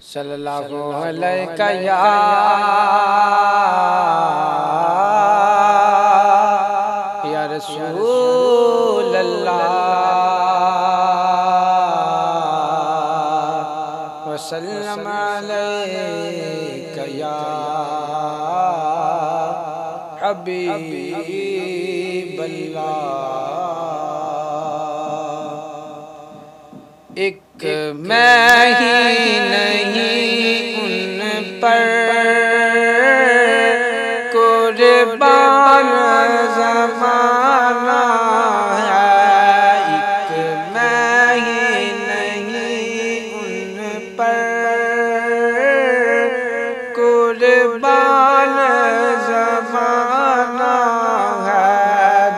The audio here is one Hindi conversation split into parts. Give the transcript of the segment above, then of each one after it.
सल्लल्लाहु अलैहि या रसूल अल्लाह वसल्लम अलैका या हबीब अल्लाह। एक मैं ही नहीं उन पर कुर्बान ज़माना है। एक मैं ही नहीं उन पर कुर्बान ज़माना है।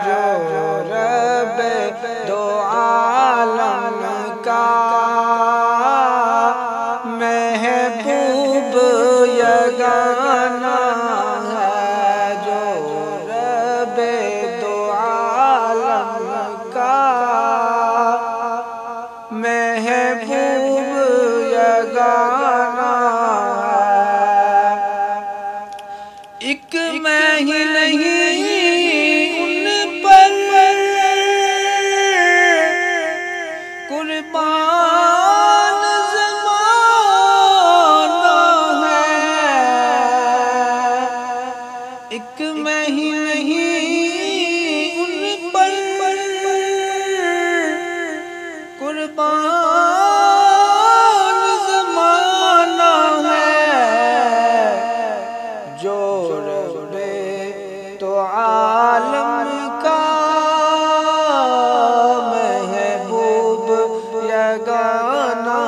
जो रब दो आलम का महबूब यगाना है। जो रब दो आलम का महबूब यगाना है। एक मैं ही नहीं उन पर कुर्बान ज़माना है। एक मैं ही नहीं उन पर कुर्बान ज़माना है। जो रब्बे तो आलम का महबूब यगाना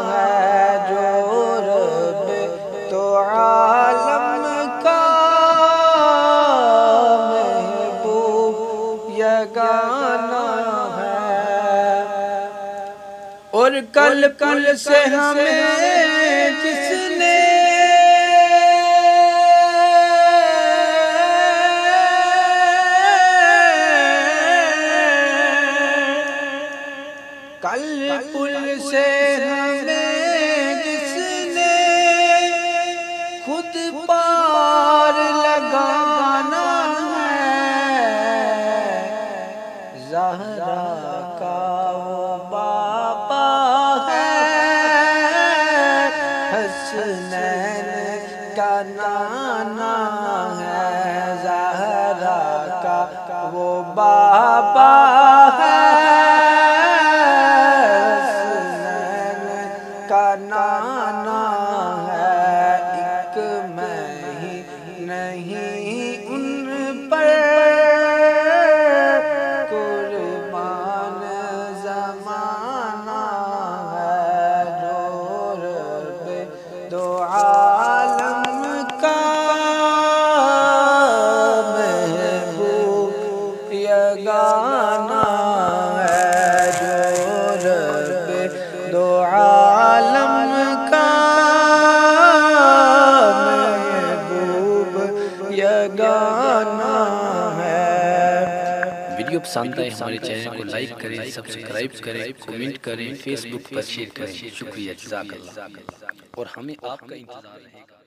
है। जो रब्बे तो आलम का महबूब यगाना है। और कल कल से हमें जिसने कल पुल से हमें जिसने खुद पार लगाना है। ज़हरा का वो बाबा है, हसनैन का नाना है। ज़हरा का वो बाबा है, का नाना है। एक मैं ही नहीं उन पर कुर्बान ज़माना है। जो रब दो आलम का महबूब यगाना है। जो रब दो आलम का महबूब यगाना है। वीडियो पसंद आए हमारे चैनल को लाइक करें, सब्सक्राइब करें, कमेंट करें, फेसबुक पर शेयर करें। शुक्रिया, जज़ाकल्लाह। और हमें आपका इंतजार रहेगा।